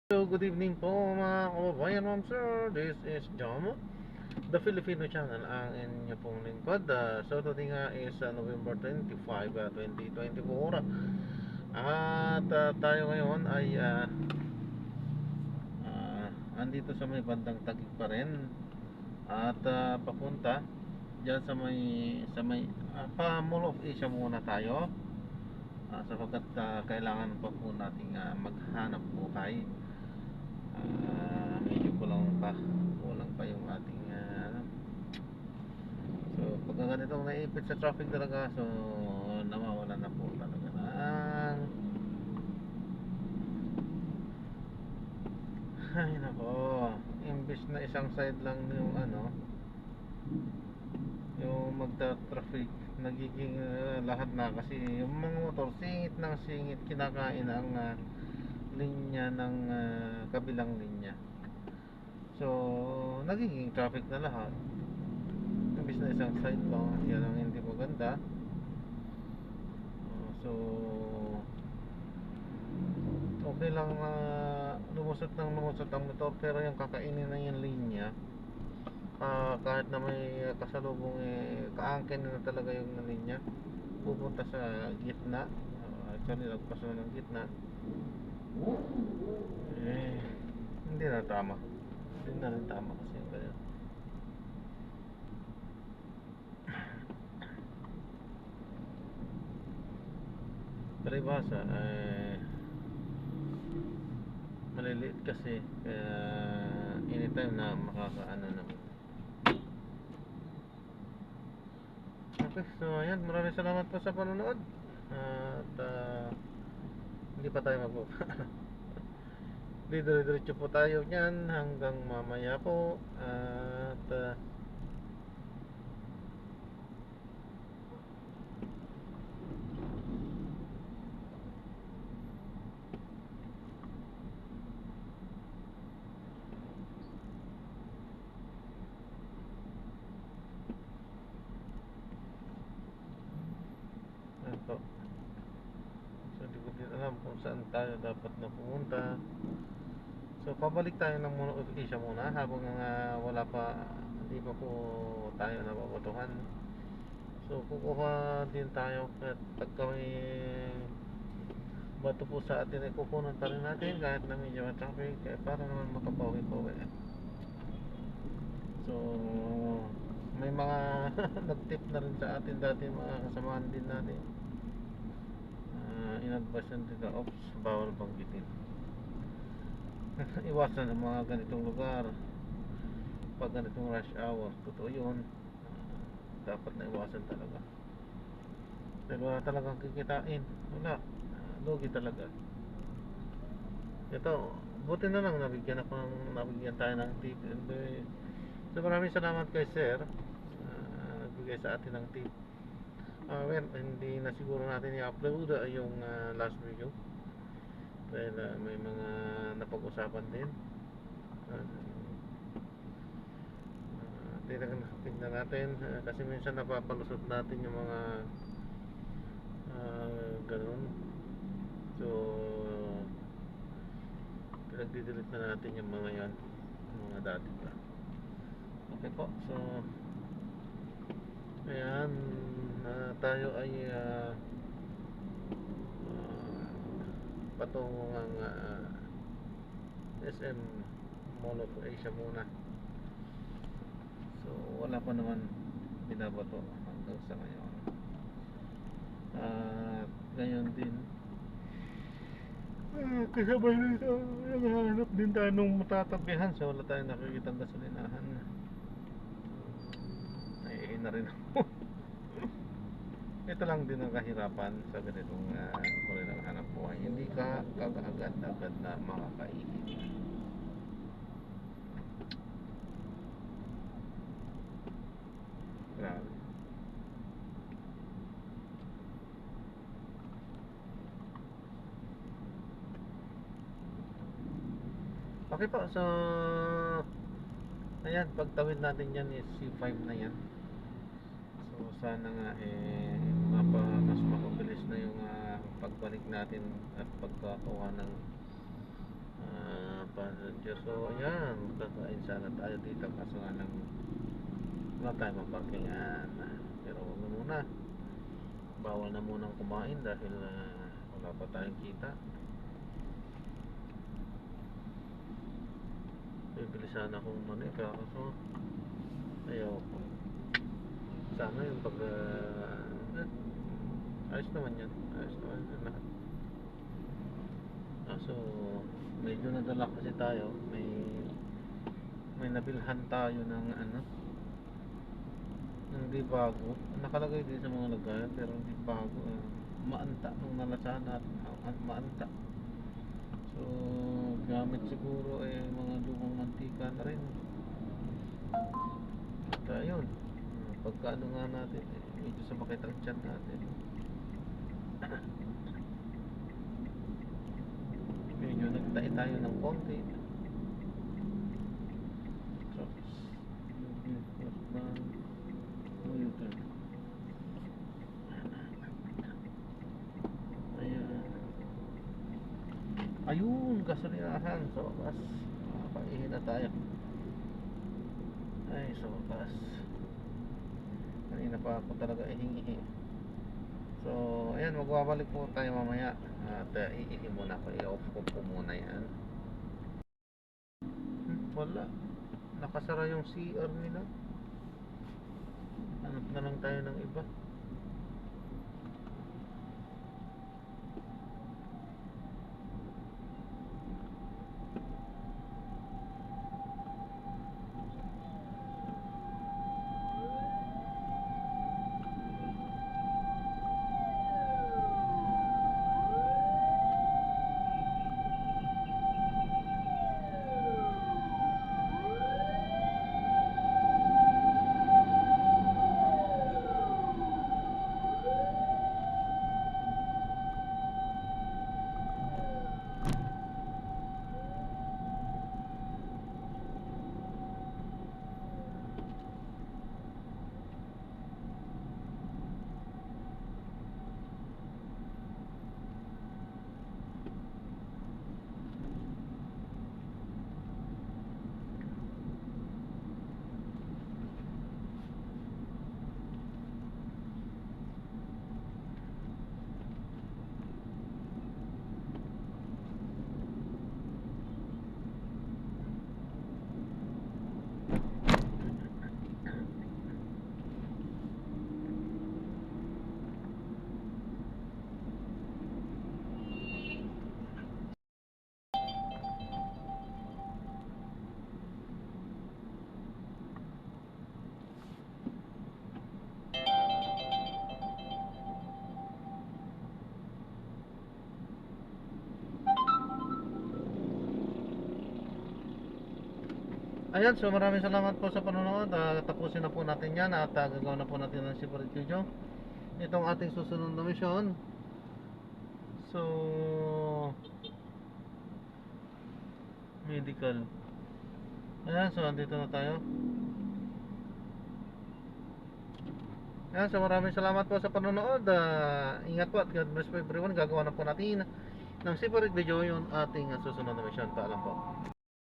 Hello, good evening po mga kababayan, ma'am sir. This is Jom, the Filipino channel, ang inyo pong lingkod. So today nga is November 25, 2024. At tayo ngayon ay andito sa may bandang Taguig pa rin. At papunta dyan sa may pa Mall of Asia muna tayo. Sapagkat kailangan pa po nating maghanap buhay. Medyo kulang pa yung ating so pagka ganitong naipit sa traffic talaga, so nawawala na po talaga ng ay nako, imbis na isang side lang yung yung magta-traffic, nagiging lahat na, kasi yung mga motor singit ng singit, kinakain ang linya ng kabilang linya. So nagiging traffic na lahat imbis na isang side lang. Yan ang hindi maganda. So okay lang na lumusot ang motor, pero yung kakainin na yung linya, kahit na may kasalubong, kaangkin na talaga yung linya pupunta sa gitna. Actually lagpas na ng gitna, eh hindi na tama, hindi na rin tama kasi yung ganyan. Palibasa maliliit kasi, kaya anytime na makakaano naman. Okay, so ayan, maraming salamat po sa panonood. At hindi pa tayo dire-diretso po tayo niyan hanggang mamaya po. At ito, so di ko din alam kung saan tayo dapat na pumunta. So pabalik tayo ng Asia muna habang wala pa, hindi pa po tayo nababotohan. So kukuha din tayo, at pagka may bato po sa atin ay kukunan pa rin natin kahit na medyo traffic, para naman makabawi-bawi. So may mga nag-tip na rin sa atin dati, mga kasamahan din natin. In-advise na nila, ops, bawal banggitin. Iwasan ang mga ganitong lugar pag ganitong rush hour. Totoo yun. Dapat na iwasan talaga, dahil wala talagang kikitain. Wala, lugi talaga. Ito, buti na lang nabigyan tayo ng tip. And so maraming salamat kay sir, nagbigay sa atin ng tip. Well, hindi na siguro natin i-upload yung last video, dahil may mga napag-usapan din. Tingnan natin, kasi minsan napapalusot natin yung mga ganun. So pinagdidelete na natin yung mga yan, yung mga dati pa. Okay po, so ayan, tayo ay patungo ng SM Mall of Asia muna. So wala pa naman binabato hanggang sa ngayon. At ngayon din, kasabay nito, naghahanap din tayo nung matatabihan, so wala tayong nakikitang gasolinahan. Naiihi na rin ako. Ito lang din ang kahirapan sa ganitong uri ng hanap buhay, hindi ka kagad-agad na makakaihip. Grabe. Okay po, so ayan, pagtawid natin yan is C5 na yan. So sana nga mas mapabilis na yung pagbalik natin at pagkakuha ng passenger. So ayan, kakain sana tayo dito kaso nga lang wala tayo maparkingan. Pero wag na muna, bawal na munang kumain dahil wala pa tayong kita. Bibili sana akong mani kaso ayaw ko. Sana yung pag ayos naman yan, ayos naman yan lahat. So medyo nadala kasi tayo, may nabilhan tayo ng ano, hindi bago, nakalagay din sa mga lagayan pero hindi bago, maanta nung nalasahan natin, maanta. So gamit siguro mga lumang mantika na rin. At ayun, pagkaano nga natin medyo sumakit ang tiyan natin. Medyo nagtae tayo ng konti. Ayun, gasolinahan sa wakas. Makapaihin na tayo. Ay, sa wakas. Kanina pa ako talaga ihingi. So, ayan, magbabalik po tayo mamaya. At iihi muna ako. I-off ko po muna yan. Wala. Nakasara yung CR nila. Hanap na lang tayo ng iba. Ayan, so maraming salamat po sa panonood. Tapusin na po natin yan at gagawin na po natin ng separate video itong ating susunod na mission. So medical. Ayan, so andito na tayo. Ayan, so maraming salamat po sa panonood. Ingat po at God bless po everyone. Gagawa na po natin ng separate video yung ating susunod na mission. Paalam po.